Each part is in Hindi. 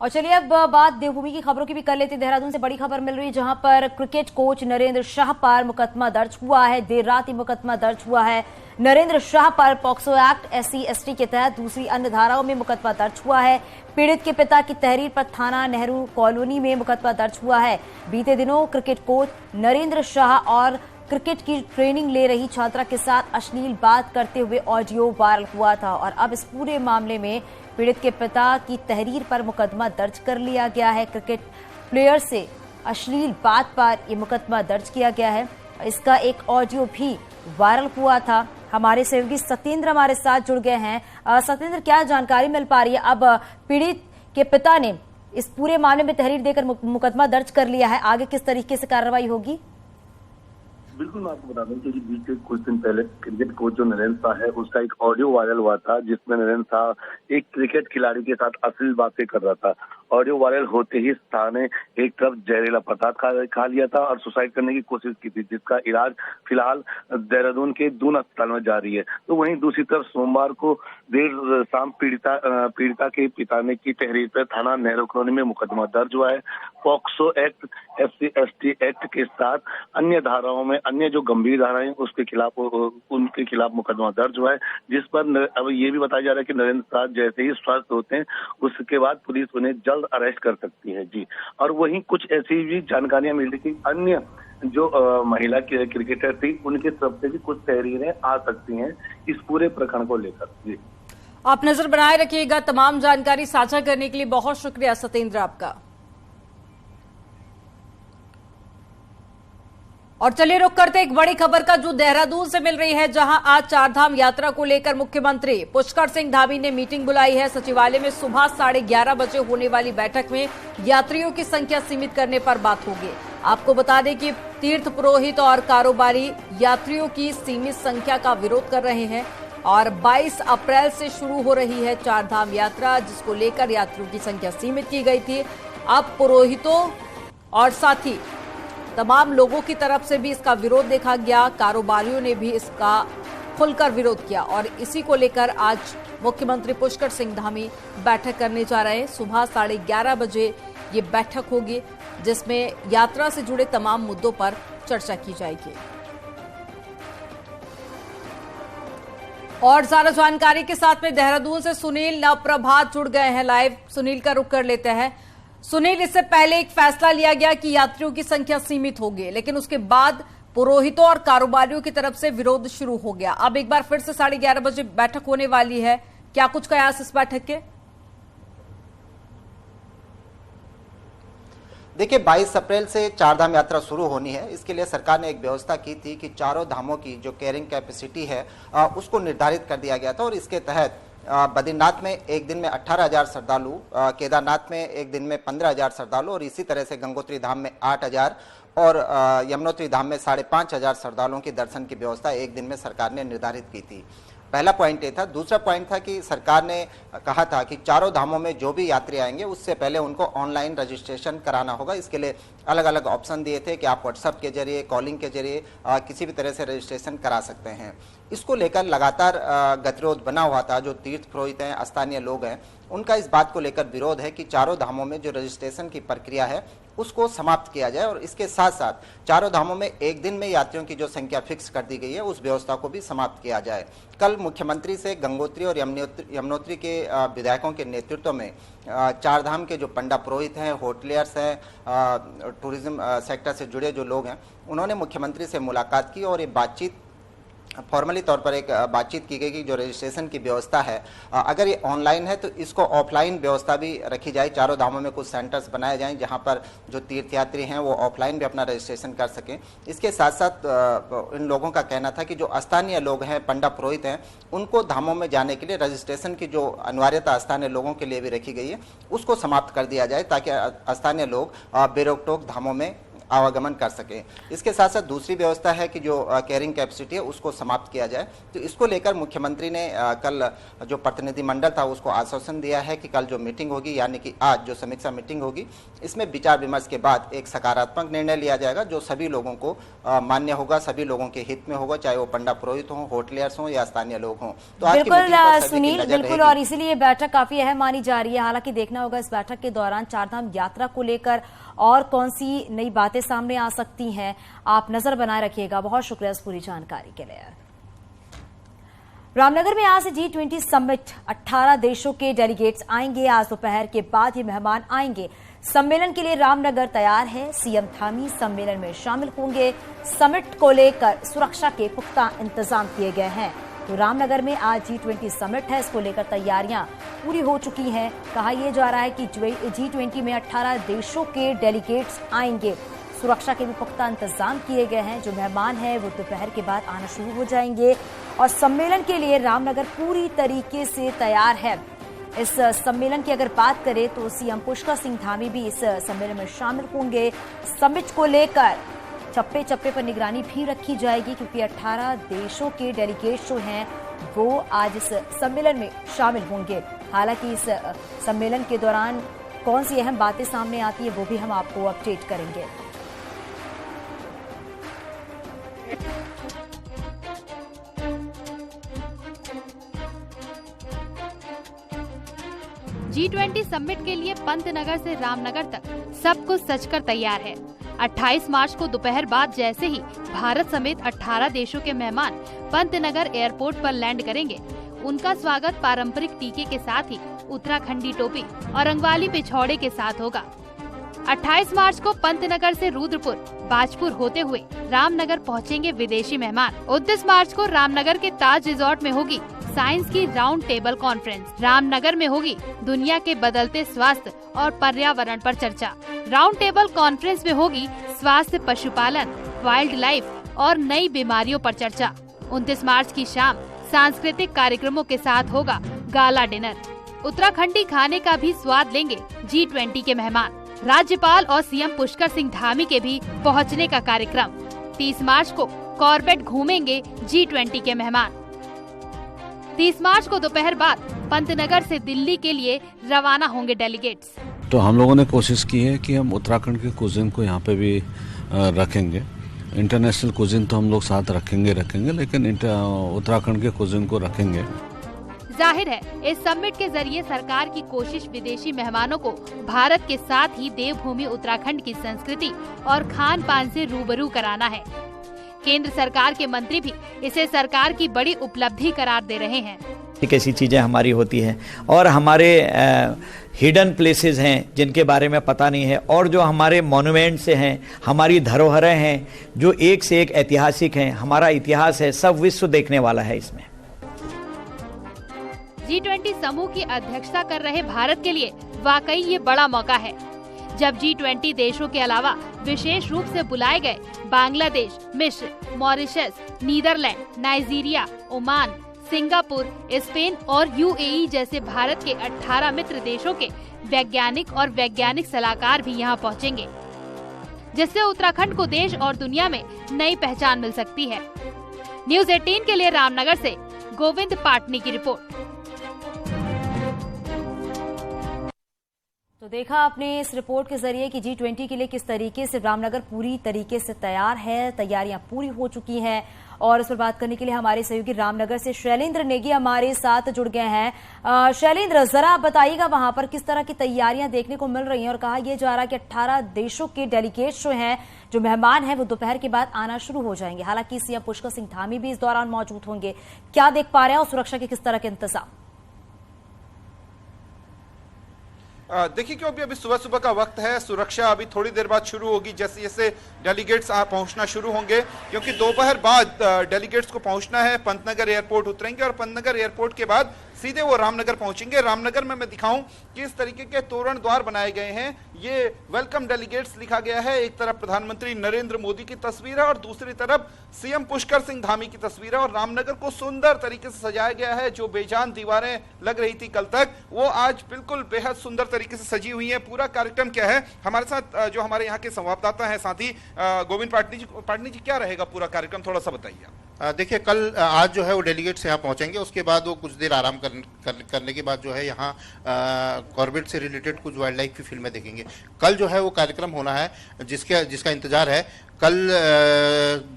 और चलिए अब बात देवभूमि की खबरों की भी कर लेते हैं। देहरादून से बड़ी खबर मिल रही है, जहां पर क्रिकेट कोच नरेंद्र शाह पर मुकदमा दर्ज हुआ है। देर रात ही मुकदमा दर्ज हुआ है। नरेंद्र शाह पर पॉक्सो एक्ट SC/ST के तहत दूसरी अन्य धाराओं में मुकदमा दर्ज हुआ है। पीड़ित के पिता की तहरीर पर थाना नेहरू कॉलोनी में मुकदमा दर्ज हुआ है। बीते दिनों क्रिकेट कोच नरेंद्र शाह और क्रिकेट की ट्रेनिंग ले रही छात्रा के साथ अश्लील बात करते हुए ऑडियो वायरल हुआ था और अब इस पूरे मामले में पीड़ित के पिता की तहरीर पर मुकदमा दर्ज कर लिया गया है। क्रिकेट प्लेयर से अश्लील बात पर यह मुकदमा दर्ज किया गया है। इसका एक ऑडियो भी वायरल हुआ था। हमारे सहयोगी सत्येंद्र हमारे साथ जुड़ गए हैं। सत्येंद्र, क्या जानकारी मिल पा रही है? अब पीड़ित के पिता ने इस पूरे मामले में तहरीर देकर मुकदमा दर्ज कर लिया है, आगे किस तरीके से कार्रवाई होगी? बिल्कुल, मैं आपको बता दूं कि बीते कुछ दिन पहले क्रिकेट कोच जो नरेंद्र शाह है, उसका एक ऑडियो वायरल हुआ था, जिसमें नरेंद्र शाह एक क्रिकेट खिलाड़ी के साथ अश्लील बातें कर रहा था। ऑडियो वायरल होते ही शाह ने एक तरफ जहरीला पदार्थ खा लिया था और सुसाइड करने की कोशिश की थी, जिसका इलाज फिलहाल देहरादून के दून अस्पताल में जारी है। तो वहीं दूसरी तरफ सोमवार को देर शाम पीड़िता के पिता ने की तहरीर पर थाना नेहरू कॉलोनी में मुकदमा दर्ज हुआ है। पॉक्सो एक्ट, SC/ST एक्ट के साथ अन्य धाराओं में अन्य जो गंभीर धाराएं उनके खिलाफ मुकदमा दर्ज हुआ है, जिस पर अब ये भी बताया जा रहा है कि नरेंद्र शाह जैसे ही स्वस्थ होते हैं उसके बाद पुलिस उन्हें जल्द अरेस्ट कर सकती है जी। और वहीं कुछ ऐसी भी जानकारियां मिल रही थी अन्य जो महिला क्रिकेटर थी, उनके तरफ से भी कुछ तहरीरें आ सकती हैं इस पूरे प्रकरण को लेकर जी। आप नजर बनाए रखिएगा। तमाम जानकारी साझा करने के लिए बहुत शुक्रिया सत्येंद्र आपका। और चलिए रुक करते एक बड़ी खबर का, जो देहरादून से मिल रही है, जहां आज चारधाम यात्रा को लेकर मुख्यमंत्री पुष्कर सिंह धामी ने मीटिंग बुलाई है। सचिवालय में सुबह 11:30 बजे होने वाली बैठक में यात्रियों की संख्या सीमित करने पर बात होगी। आपको बता दें कि तीर्थ पुरोहित और कारोबारी यात्रियों की सीमित संख्या का विरोध कर रहे हैं और 22 अप्रैल से शुरू हो रही है चारधाम यात्रा, जिसको लेकर यात्रियों की संख्या सीमित की गई थी। अब पुरोहितों और साथ ही तमाम लोगों की तरफ से भी इसका विरोध देखा गया। कारोबारियों ने भी इसका खुलकर विरोध किया और इसी को लेकर आज मुख्यमंत्री पुष्कर सिंह धामी बैठक करने जा रहे हैं। सुबह 11:30 बजे ये बैठक होगी, जिसमें यात्रा से जुड़े तमाम मुद्दों पर चर्चा की जाएगी। और ज्यादा जानकारी के साथ में देहरादून से सुनील नवप्रभात जुड़ गए हैं लाइव। सुनील का रुख कर लेते हैं। सुनील, इससे पहले एक फैसला लिया गया कि यात्रियों की संख्या सीमित होगी, लेकिन उसके बाद पुरोहितों और कारोबारियों की तरफ से विरोध शुरू हो गया। अब एक बार फिर से 11:30 बजे बैठक होने वाली है। क्या कुछ कयास इस बैठक के? देखिए, 22 अप्रैल से चारधाम यात्रा शुरू होनी है। इसके लिए सरकार ने एक व्यवस्था की थी कि चारों धामों की जो कैरिंग कैपेसिटी है उसको निर्धारित कर दिया गया था और इसके तहत बद्रीनाथ में एक दिन में 18,000 श्रद्धालु, केदारनाथ में एक दिन में 15,000 श्रद्धालु और इसी तरह से गंगोत्री धाम में 8,000 और यमुनोत्री धाम में 5,500 श्रद्धालुओं की दर्शन की व्यवस्था एक दिन में सरकार ने निर्धारित की थी। पहला पॉइंट ये था। दूसरा पॉइंट था कि सरकार ने कहा था कि चारों धामों में जो भी यात्री आएंगे उससे पहले उनको ऑनलाइन रजिस्ट्रेशन कराना होगा। इसके लिए अलग अलग ऑप्शन दिए थे कि आप व्हाट्सएप के जरिए, कॉलिंग के जरिए किसी भी तरह से रजिस्ट्रेशन करा सकते हैं। इसको लेकर लगातार गतिरोध बना हुआ था। जो तीर्थ पुरोहित हैं, स्थानीय लोग हैं, उनका इस बात को लेकर विरोध है कि चारों धामों में जो रजिस्ट्रेशन की प्रक्रिया है उसको समाप्त किया जाए और इसके साथ साथ चारों धामों में एक दिन में यात्रियों की जो संख्या फिक्स कर दी गई है उस व्यवस्था को भी समाप्त किया जाए। कल मुख्यमंत्री से गंगोत्री और यमुनोत्री के विधायकों के नेतृत्व में चारधाम के जो पंडा पुरोहित हैं, होटलियर्स हैं, टूरिज्म सेक्टर से जुड़े जो लोग हैं, उन्होंने मुख्यमंत्री से मुलाकात की और ये बातचीत फॉर्मली तौर पर एक बातचीत की गई कि जो रजिस्ट्रेशन की व्यवस्था है अगर ये ऑनलाइन है तो इसको ऑफलाइन व्यवस्था भी रखी जाए। चारों धामों में कुछ सेंटर्स बनाए जाएं जहां पर जो तीर्थयात्री हैं वो ऑफलाइन भी अपना रजिस्ट्रेशन कर सकें। इसके साथ साथ इन लोगों का कहना था कि जो स्थानीय लोग हैं, पंडा पुरोहित हैं, उनको धामों में जाने के लिए रजिस्ट्रेशन की जो अनिवार्यता स्थानीय लोगों के लिए भी रखी गई है उसको समाप्त कर दिया जाए ताकि स्थानीय लोग बेरोक टोक धामों में आवागमन कर सके। इसके साथ साथ दूसरी व्यवस्था है कि जो कैरिंग कैपेसिटी है उसको समाप्त किया जाए। तो इसको लेकर मुख्यमंत्री ने कल जो प्रतिनिधिमंडल था उसको आश्वासन दिया है कि कल जो मीटिंग होगी, यानी कि आज जो समीक्षा मीटिंग होगी, इसमें विचार विमर्श के बाद एक सकारात्मक निर्णय लिया जाएगा जो सभी लोगों को मान्य होगा, सभी लोगों के हित में होगा, चाहे वो पंडा पुरोहित हों, होटलियर्स हों या स्थानीय लोग हों। तो आज की मीटिंग पर सभी की सुनील, नजर बिल्कुल, रहेगी। और इसीलिए ये बैठक काफी अहम मानी जा रही है। हालांकि देखना होगा इस बैठक के दौरान चारधाम यात्रा को लेकर और कौन सी नई बातें सामने आ सकती हैं। आप नजर बनाए रखिएगा। बहुत शुक्रिया इस पूरी जानकारी के लिए। रामनगर में आज से G20 समिट 18 देशों के डेलीगेट्स आएंगे। आज दोपहर के बाद ये मेहमान आएंगे। सम्मेलन के लिए रामनगर तैयार है। सीएम धामी सम्मेलन में शामिल होंगे। समिट को लेकर सुरक्षा के पुख्ता इंतजाम किए गए हैं। तो रामनगर में आज G20 समिट है, इसको लेकर तैयारियां पूरी हो चुकी हैं। कहा यह जा रहा है कि G20 में 18 देशों के डेलीगेट्स आएंगे। सुरक्षा के भी पुख्ता इंतजाम किए गए हैं। जो मेहमान हैं वो दोपहर के बाद आना शुरू हो जाएंगे और सम्मेलन के लिए रामनगर पूरी तरीके से तैयार है। इस सम्मेलन की अगर बात करें तो सीएम पुष्कर सिंह धामी भी इस सम्मेलन में शामिल होंगे। समिट को लेकर चप्पे चप्पे पर निगरानी भी रखी जाएगी क्योंकि 18 देशों के डेलीगेट्स जो हैं वो आज इस सम्मेलन में शामिल होंगे। हालांकि इस सम्मेलन के दौरान कौन सी अहम बातें सामने आती है वो भी हम आपको अपडेट करेंगे। G20 समिट के लिए पंतनगर से रामनगर तक सब कुछ सजकर तैयार है। 28 मार्च को दोपहर बाद जैसे ही भारत समेत 18 देशों के मेहमान पंतनगर एयरपोर्ट पर लैंड करेंगे, उनका स्वागत पारंपरिक टीके के साथ ही उत्तराखंडी टोपी और रंगवाली पिछौड़े के साथ होगा। 28 मार्च को पंतनगर से रुद्रपुर, बाजपुर होते हुए रामनगर पहुंचेंगे विदेशी मेहमान। 29 मार्च को रामनगर के ताज रिजॉर्ट में होगी साइंस की राउंड टेबल कॉन्फ्रेंस। रामनगर में होगी दुनिया के बदलते स्वास्थ्य और पर्यावरण पर चर्चा। राउंड टेबल कॉन्फ्रेंस में होगी स्वास्थ्य, पशुपालन, वाइल्ड लाइफ और नई बीमारियों पर चर्चा। 29 मार्च की शाम सांस्कृतिक कार्यक्रमों के साथ होगा गाला डिनर। उत्तराखंडी खाने का भी स्वाद लेंगे G20 के मेहमान। राज्यपाल और सीएम पुष्कर सिंह धामी के भी पहुंचने का कार्यक्रम। 30 मार्च को कॉर्बेट घूमेंगे G20 के मेहमान। 30 मार्च को दोपहर बाद पंतनगर से दिल्ली के लिए रवाना होंगे डेलीगेट्स। तो हम लोगों ने कोशिश की है कि हम उत्तराखंड के कुजिन को यहाँ पे भी रखेंगे। इंटरनेशनल कुजिन तो हम लोग साथ रखेंगे लेकिन उत्तराखंड के कुजिन को रखेंगे। जाहिर है इस समिट के जरिए सरकार की कोशिश विदेशी मेहमानों को भारत के साथ ही देवभूमि उत्तराखंड की संस्कृति और खान पान से रूबरू कराना है। केंद्र सरकार के मंत्री भी इसे सरकार की बड़ी उपलब्धि करार दे रहे हैं। कैसी चीजें हमारी होती हैं और हमारे हिडन प्लेसेस हैं जिनके बारे में पता नहीं है, और जो हमारे मॉन्यूमेंट्स हैं, हमारी धरोहरें हैं जो एक से एक ऐतिहासिक हैं, हमारा इतिहास है, सब विश्व देखने वाला है। इसमें G20 समूह की अध्यक्षता कर रहे भारत के लिए वाकई ये बड़ा मौका है, जब G20 देशों के अलावा विशेष रूप से बुलाए गए बांग्लादेश, मिस्र, Mauritius, Netherland, Nigeria, Oman, Singapore, Spain और UAE जैसे भारत के 18 मित्र देशों के वैज्ञानिक और वैज्ञानिक सलाहकार भी यहाँ पहुँचेंगे, जिससे उत्तराखंड को देश और दुनिया में नई पहचान मिल सकती है। न्यूज़ 18 के लिए रामनगर से गोविंद पाटनी की रिपोर्ट। तो देखा आपने इस रिपोर्ट के जरिए कि G20 के लिए किस तरीके से रामनगर पूरी तरीके से तैयार है, तैयारियां पूरी हो चुकी हैं। और इस पर बात करने के लिए हमारे सहयोगी रामनगर से शैलेंद्र नेगी हमारे साथ जुड़ गए हैं। शैलेंद्र, जरा बताइएगा वहां पर किस तरह की तैयारियां देखने को मिल रही हैं और कहा यह जा रहा है कि 18 देशों के डेलीगेट्स जो हैं, जो मेहमान हैं, वो दोपहर के बाद आना शुरू हो जाएंगे। हालांकि सीएम पुष्कर सिंह धामी भी इस दौरान मौजूद होंगे। क्या देख पा रहे हैं और सुरक्षा के किस तरह के इंतजाम? देखिए क्यों अभी सुबह सुबह का वक्त है, सुरक्षा अभी थोड़ी देर बाद शुरू होगी जैसे जैसे डेलीगेट्स पहुंचना शुरू होंगे, क्योंकि दोपहर बाद डेलीगेट्स को पहुंचना है। पंतनगर एयरपोर्ट उतरेंगे और पंतनगर एयरपोर्ट के बाद सीधे वो रामनगर पहुंचेंगे। रामनगर में मैं दिखाऊं कि इस तरीके के तोरण द्वार बनाए गए हैं, ये वेलकम डेलीगेट्स लिखा गया है। एक तरफ प्रधानमंत्री नरेंद्र मोदी की तस्वीर है और दूसरी तरफ सीएम पुष्कर सिंह धामी की तस्वीर है, और रामनगर को सुंदर तरीके से सजाया गया है। जो बेजान दीवारें लग रही थी कल तक, वो आज बिल्कुल बेहद सुंदर तरीके से सजी हुई है। पूरा कार्यक्रम क्या है, हमारे साथ जो हमारे यहाँ के संवाददाता हैं साथी गोविंद पाटनी जी, क्या रहेगा पूरा कार्यक्रम, थोड़ा सा बताइए। देखिए, कल आज जो है वो डेलीगेट्स यहाँ पहुंचेंगे, उसके बाद वो कुछ देर आराम करने के बाद जो है यहाँ कॉर्बेट से रिलेटेड कुछ वाइल्ड लाइफ की फिल्में देखेंगे। कल जो है वो कार्यक्रम होना है जिसका इंतजार है। कल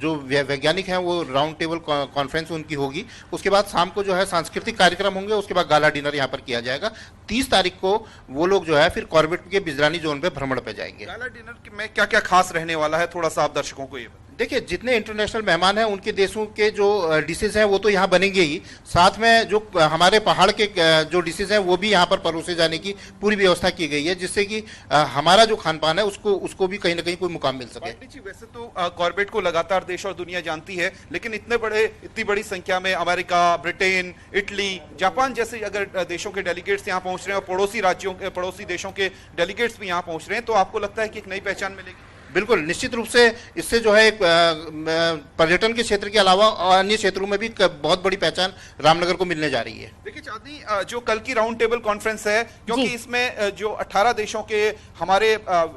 जो वैज्ञानिक हैं वो राउंड टेबल कॉन्फ्रेंस उनकी होगी, उसके बाद शाम को जो है सांस्कृतिक कार्यक्रम होंगे, उसके बाद गाला डिनर यहाँ पर किया जाएगा। 30 तारीख को वो लोग जो है फिर कॉर्बेट के बिजरानी जोन पे भ्रमण पे जाएंगे। गाला डिनर में क्या क्या खास रहने वाला है, थोड़ा सा आप दर्शकों को ये बताइए। देखिए, जितने इंटरनेशनल मेहमान हैं उनके देशों के जो डिशेज हैं वो तो यहाँ बनेंगे ही, साथ में जो हमारे पहाड़ के जो डिशेज हैं वो भी यहाँ पर परोसे जाने की पूरी व्यवस्था की गई है, जिससे कि हमारा जो खान पान है उसको भी कहीं ना कहीं कोई मुकाम मिल सके। वैसे तो कॉर्बेट को लगातार देश और दुनिया जानती है, लेकिन इतनी बड़ी संख्या में अमेरिका, ब्रिटेन, इटली, जापान जैसे अगर देशों के डेलीगेट्स यहाँ पहुंच रहे हैं और पड़ोसी देशों के डेलीगेट्स भी यहाँ पहुंच रहे हैं, तो आपको लगता है कि एक नई पहचान मिलेगी? बिल्कुल, निश्चित रूप से इससे जो है एक पर्यटन के क्षेत्र के अलावा अन्य क्षेत्रों में भी बहुत बड़ी पहचान रामनगर को मिलने जा रही है। देखिए चांदनी, जो कल की राउंड टेबल कॉन्फ्रेंस है, क्योंकि इसमें जो 18 देशों के हमारे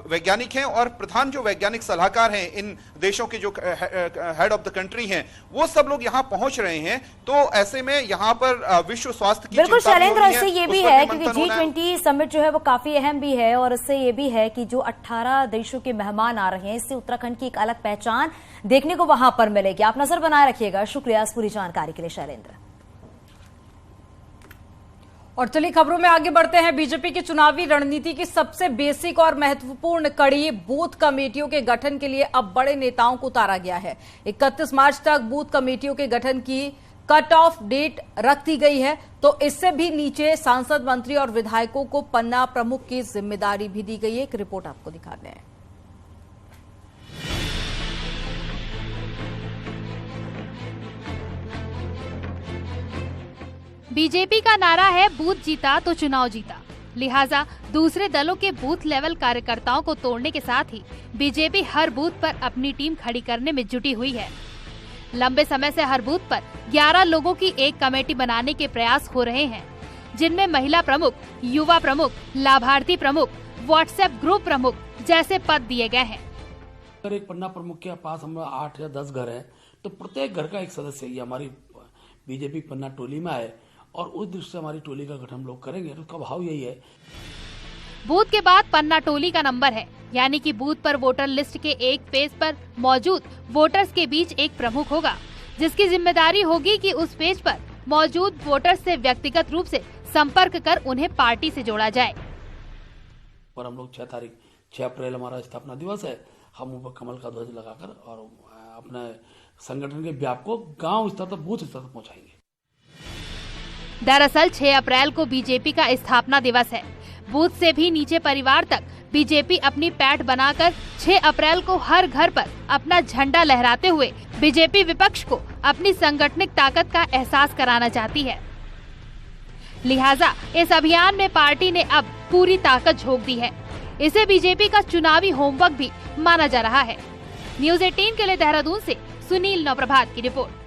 वैज्ञानिक हैं और प्रधान जो वैज्ञानिक सलाहकार हैं इन देशों के जो हेड ऑफ द कंट्री हैं, वो सब लोग यहाँ पहुंच रहे हैं, तो ऐसे में यहाँ पर विश्व स्वास्थ्य की बिल्कुल शैलेंद्र, इससे ये भी है क्योंकि G20 समिट जो है वो काफी अहम भी है, और इससे ये भी है कि जो 18 देशों के मेहमान आ रहे हैं, इससे उत्तराखंड की एक अलग पहचान देखने को वहां पर मिलेगी। आप नजर बनाए रखिएगा। शुक्रिया इस पूरी जानकारी के लिए शैलेंद्र। और चलिए खबरों में आगे बढ़ते हैं। बीजेपी की चुनावी रणनीति की सबसे बेसिक और महत्वपूर्ण कड़ी बूथ कमेटियों के गठन के लिए अब बड़े नेताओं को उतारा गया है। 31 मार्च तक बूथ कमेटियों के गठन की कट ऑफ डेट रख दी गई है, तो इससे भी नीचे सांसद, मंत्री और विधायकों को पन्ना प्रमुख की जिम्मेदारी भी दी गई है। एक रिपोर्ट आपको दिखाते हैं। बीजेपी का नारा है बूथ जीता तो चुनाव जीता, लिहाजा दूसरे दलों के बूथ लेवल कार्यकर्ताओं को तोड़ने के साथ ही बीजेपी हर बूथ पर अपनी टीम खड़ी करने में जुटी हुई है। लंबे समय से हर बूथ पर 11 लोगों की एक कमेटी बनाने के प्रयास हो रहे हैं, जिनमें महिला प्रमुख, युवा प्रमुख, लाभार्थी प्रमुख, व्हाट्सएप ग्रुप प्रमुख जैसे पद दिए गए हैं। अगर एक पन्ना प्रमुख के पास हमारा 8 या 10 घर है, तो प्रत्येक घर का एक सदस्य ये हमारी बीजेपी पन्ना टोली में आए और उस दृष्टि से हमारी टोली का गठन हम लोग करेंगे। तो उसका भाव यही है। बूथ के बाद पन्ना टोली का नंबर है, यानी कि बूथ पर वोटर लिस्ट के एक पेज पर मौजूद वोटर्स के बीच एक प्रमुख होगा, जिसकी जिम्मेदारी होगी कि उस पेज पर मौजूद वोटर्स से व्यक्तिगत रूप से संपर्क कर उन्हें पार्टी से जोड़ा जाए। और हम लोग 6 अप्रैल हमारा स्थापना दिवस है, हम ऊपर कमल का ध्वज लगाकर और अपने संगठन के व्याप को गांव स्तर तक, बूथ स्तर तक पहुंचाएंगे। दरअसल 6 अप्रैल को बीजेपी का स्थापना दिवस है। बूथ से भी नीचे परिवार तक बीजेपी अपनी पैठ बनाकर 6 अप्रैल को हर घर पर अपना झंडा लहराते हुए बीजेपी विपक्ष को अपनी संगठनिक ताकत का एहसास कराना चाहती है। लिहाजा इस अभियान में पार्टी ने अब पूरी ताकत झोंक दी है। इसे बीजेपी का चुनावी होमवर्क भी माना जा रहा है। न्यूज़ 18 के लिए देहरादून से सुनील नवप्रभात की रिपोर्ट।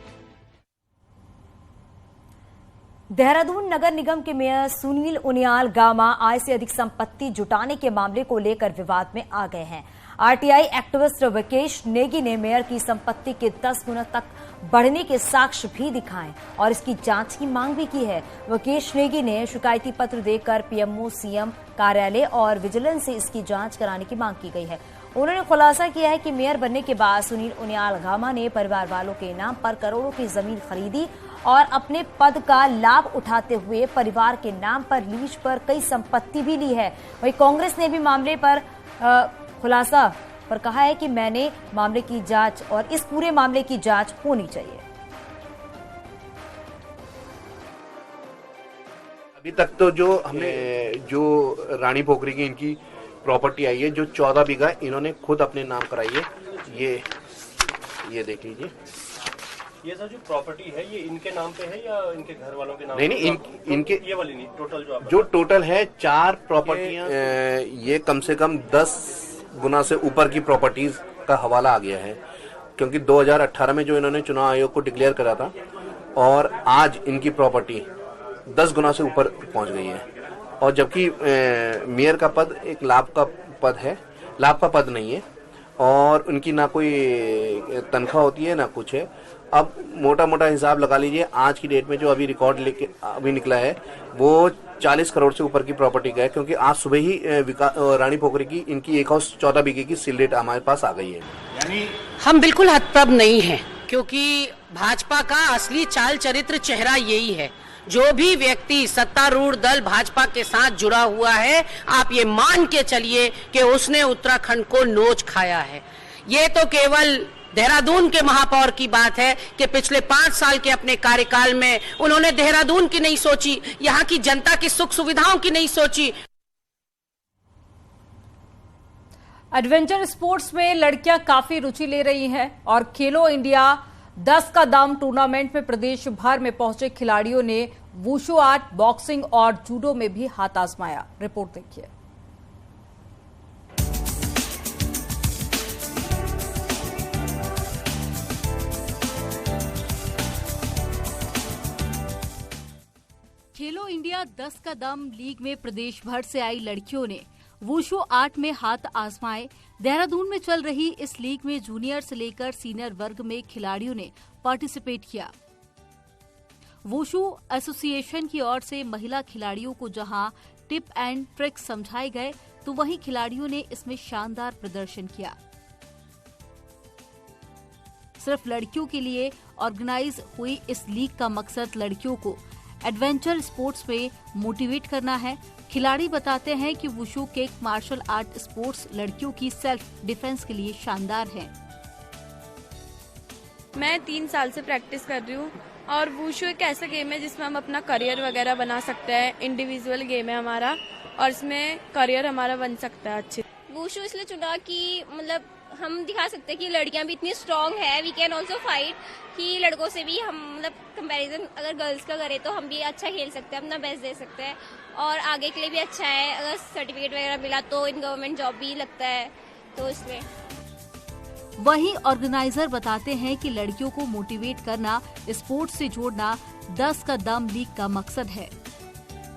देहरादून नगर निगम के मेयर सुनील उनियाल गामा आय से अधिक संपत्ति जुटाने के मामले को लेकर विवाद में आ गए हैं। आरटीआई एक्टिविस्ट विकेश नेगी ने मेयर की संपत्ति के 10 गुना तक बढ़ने के साक्ष्य भी दिखाए और इसकी जांच की मांग भी की है। विकेश नेगी ने शिकायती पत्र देकर पीएमओ, सीएम कार्यालय और विजिलेंस से इसकी जांच कराने की मांग की गई है। उन्होंने खुलासा किया है कि मेयर बनने के बाद सुनील उनियाल गामा ने परिवार वालों के नाम पर करोड़ों की जमीन खरीदी और अपने पद का लाभ उठाते हुए परिवार के नाम पर लीज पर कई संपत्ति भी ली है। वहीं कांग्रेस ने भी मामले पर खुलासा पर कहा है कि मैंने मामले की जांच और इस पूरे मामले की जांच होनी चाहिए। अभी तक तो जो रानी पोखरी की इनकी प्रॉपर्टी आई है, जो 14 बीघा इन्होंने खुद अपने नाम कराई है। ये देख लीजिए, ये सर जो प्रॉपर्टी है ये इनके नाम पे है या इनके घर वालों के नाम नहीं पे? नहीं, इनके ये वाली नहीं, टोटल जो टोटल है 4 प्रॉपर्टियां, ये कम से कम 10 गुना से ऊपर की प्रॉपर्टीज का हवाला आ गया है, क्योंकि 2018 में जो इन्होंने चुनाव आयोग को डिक्लेयर करा था और आज इनकी प्रॉपर्टी 10 गुना से ऊपर पहुंच गई है। और जबकि मेयर का पद एक लाभ का पद है, लाभ का पद नहीं है, और उनकी ना कोई तनख्वाह होती है ना कुछ है। अब मोटा मोटा हिसाब लगा लीजिए, आज की डेट में जो अभी रिकॉर्ड लेके अभी निकला है वो 40 करोड़ से ऊपर की प्रॉपर्टी का है, क्योंकि आज सुबह ही रानी पोखरी की इनकी एक हाउस 14 बीघे की सील रेट हमारे पास आ गई है। यानी हम बिल्कुल हतप्रभ नहीं हैं, क्योंकि भाजपा का असली चाल चरित्र चेहरा यही है। जो भी व्यक्ति सत्तारूढ़ दल भाजपा के साथ जुड़ा हुआ है, आप ये मान के चलिए कि उसने उत्तराखंड को नोच खाया है। ये तो केवल देहरादून के महापौर की बात है कि पिछले 5 साल के अपने कार्यकाल में उन्होंने देहरादून की नहीं सोची, यहाँ की जनता की सुख सुविधाओं की नहीं सोची। एडवेंचर स्पोर्ट्स में लड़कियां काफी रुचि ले रही हैं और खेलो इंडिया 10 का दम टूर्नामेंट में प्रदेश भर में पहुंचे खिलाड़ियों ने वुशु आर्ट, बॉक्सिंग और जूडो में भी हाथ आजमाया। रिपोर्ट देखिए। खेलो इंडिया 10 का दम लीग में प्रदेश भर से आई लड़कियों ने वुशु आर्ट में हाथ आजमाए। देहरादून में चल रही इस लीग में जूनियर से लेकर सीनियर वर्ग में खिलाड़ियों ने पार्टिसिपेट किया। वुशु एसोसिएशन की ओर से महिला खिलाड़ियों को जहां टिप एंड ट्रिक्स समझाए गए, तो वहीं खिलाड़ियों ने इसमें शानदार प्रदर्शन किया। सिर्फ लड़कियों के लिए ऑर्गेनाइज हुई इस लीग का मकसद लड़कियों को एडवेंचर स्पोर्ट्स में मोटिवेट करना है। खिलाड़ी बताते हैं कि wushu kick martial art sports लड़कियों की सेल्फ डिफेंस के लिए शानदार है। मैं 3 साल से प्रैक्टिस कर रही हूँ और वुशु एक ऐसा गेम है जिसमें हम अपना करियर वगैरह बना सकते हैं। इंडिविजुअल गेम है हमारा और इसमें करियर हमारा बन सकता है अच्छे। वुशु इसलिए चुना कि मतलब हम दिखा सकते हैं कि लड़कियां भी इतनी स्ट्रांग है, वी कैन ऑल्सो फाइट, कि लड़कों से भी हम मतलब कंपैरिजन अगर गर्ल्स का करें तो हम भी अच्छा खेल सकते हैं, अपना बेस्ट दे सकते हैं और आगे के लिए भी अच्छा है। अगर सर्टिफिकेट वगैरह मिला तो इन गवर्नमेंट जॉब भी लगता है, तो इसमें। वहीं ऑर्गेनाइजर बताते हैं कि लड़कियों को मोटिवेट करना, स्पोर्ट्स से जोड़ना 10 का दम लीग का मकसद है।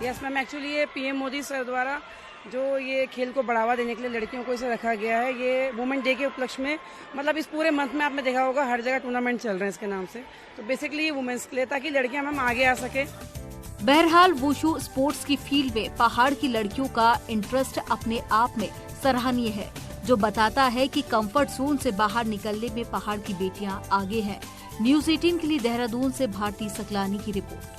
यस मैम, एक्चुअली ये पीएम मोदी सर द्वारा जो ये खेल को बढ़ावा देने के लिए लड़कियों को इसे रखा गया है। ये वुमेन डे के उपलक्ष्य में, मतलब इस पूरे मंथ में आपने देखा होगा हर जगह टूर्नामेंट चल रहे हैं इसके नाम से। तो बेसिकली ये वुमेन्स के लिए, ताकि लड़कियां मैम आगे आ सके। बहरहाल वुशु स्पोर्ट्स की फील्ड में पहाड़ की लड़कियों का इंटरेस्ट अपने आप में सराहनीय है, जो बताता है कि कंफर्ट जोन से बाहर निकलने में पहाड़ की बेटियां आगे हैं। न्यूज 18 के लिए देहरादून से भारती सकलानी की रिपोर्ट।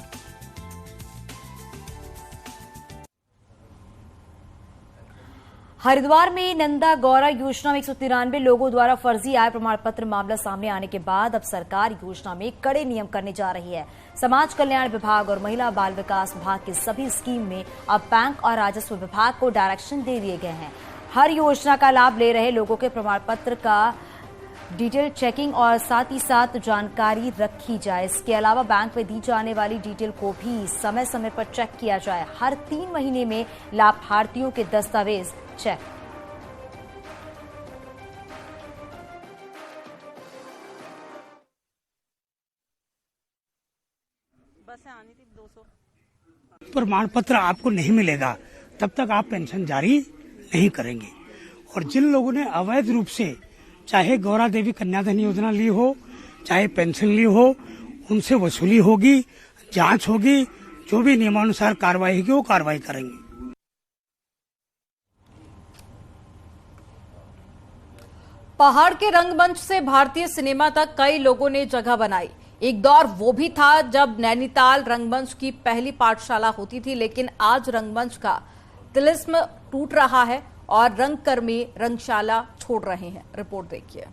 हरिद्वार में नंदा गौरा योजना में 193 लोगों द्वारा फर्जी आय प्रमाण पत्र मामला सामने आने के बाद अब सरकार योजना में कड़े नियम करने जा रही है। समाज कल्याण विभाग और महिला बाल विकास विभाग की सभी स्कीम में अब बैंक और राजस्व विभाग को डायरेक्शन दे दिए गए हैं। हर योजना का लाभ ले रहे लोगों के प्रमाण पत्र का डिटेल चेकिंग और साथ ही साथ जानकारी रखी जाए। इसके अलावा बैंक में दी जाने वाली डिटेल को भी समय समय पर चेक किया जाए। हर 3 महीने में लाभार्थियों के दस्तावेज चेक। प्रमाण पत्र आपको नहीं मिलेगा तब तक आप पेंशन जारी नहीं करेंगे। और जिन लोगों ने अवैध रूप से चाहे गौरा देवी कन्याधन योजना ली हो, चाहे पेंशन ली हो, उनसे वसूली होगी, जांच होगी, जो भी नियमानुसार कार्रवाई होगी वो कार्रवाई करेंगे। पहाड़ के रंगमंच से भारतीय सिनेमा तक कई लोगों ने जगह बनाई। एक दौर वो भी था जब नैनीताल रंगमंच की पहली पाठशाला होती थी, लेकिन आज रंगमंच का तिलिस्म टूट रहा है और रंगकर्मी रंगशाला छोड़ रहे हैं। रिपोर्ट देखिए।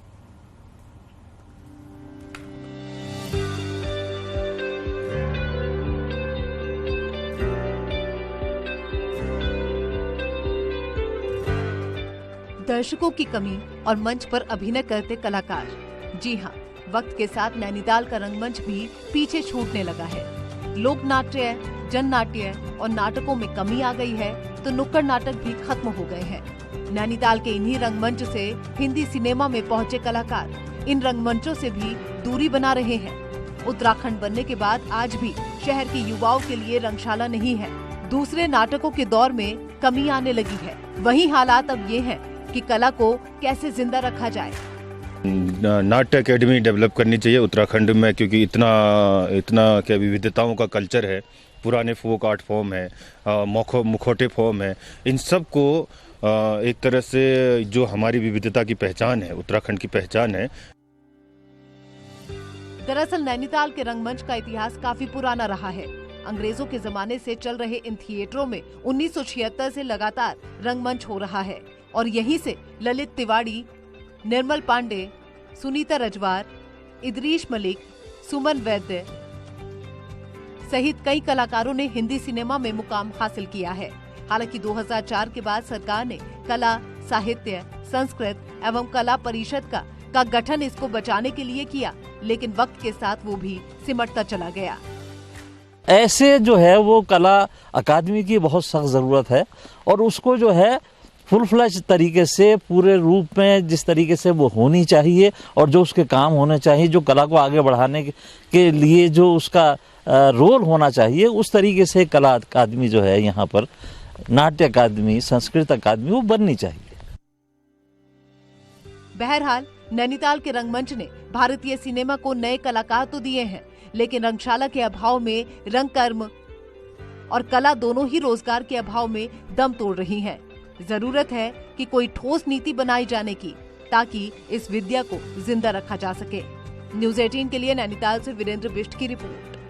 दर्शकों की कमी और मंच पर अभिनय करते कलाकार, जी हाँ, वक्त के साथ नैनीताल का रंगमंच भी पीछे छूटने लगा है। लोक नाट्य, जन नाट्य और नाटकों में कमी आ गई है तो नुक्कड़ नाटक भी खत्म हो गए हैं। नैनीताल के इन्हीं रंगमंच से हिंदी सिनेमा में पहुंचे कलाकार इन रंगमंचों से भी दूरी बना रहे हैं। उत्तराखंड बनने के बाद आज भी शहर के युवाओं के लिए रंगशाला नहीं है। दूसरे नाटकों के दौर में कमी आने लगी है। वही हालात अब ये हैं कि कला को कैसे जिंदा रखा जाए। नाट्य एकेडमी डेवलप करनी चाहिए उत्तराखंड में, क्योंकि इतना क्या विविधताओं का कल्चर है। पुराने फोक आर्ट फॉर्म है, मुखौटे फॉर्म है, इन सब को एक तरह से जो हमारी विविधता की पहचान है, उत्तराखंड की पहचान है। दरअसल नैनीताल के रंगमंच का इतिहास काफी पुराना रहा है। अंग्रेजों के जमाने से चल रहे इन थिएटरों में 1976 से लगातार रंगमंच हो रहा है और यहीं से ललित तिवारी, निर्मल पांडे, सुनीता रजवार, इदरीश मलिक, सुमन वैद्य सहित कई कलाकारों ने हिंदी सिनेमा में मुकाम हासिल किया है। हालांकि 2004 के बाद सरकार ने कला, साहित्य, संस्कृत एवं कला परिषद का गठन इसको बचाने के लिए किया, लेकिन वक्त के साथ वो भी सिमटता चला गया। ऐसे जो है वो कला अकादमी की बहुत सख्त जरूरत है और उसको जो है फुल फ्लैश तरीके से पूरे रूप में जिस तरीके से वो होनी चाहिए और जो उसके काम होने चाहिए, जो कला को आगे बढ़ाने के लिए जो उसका रोल होना चाहिए, उस तरीके से कला अकादमी जो है यहाँ पर नाट्य अकादमी, संस्कृत अकादमी वो बननी चाहिए। बहरहाल नैनीताल के रंगमंच ने भारतीय सिनेमा को नए कलाकार तो दिए हैं, लेकिन रंगशाला के अभाव में रंगकर्म और कला दोनों ही रोजगार के अभाव में दम तोड़ रही हैं। जरूरत है कि कोई ठोस नीति बनाई जाने की, ताकि इस विद्या को जिंदा रखा जा सके। न्यूज़ 18 के लिए नैनीताल से वीरेंद्र बिष्ट की रिपोर्ट।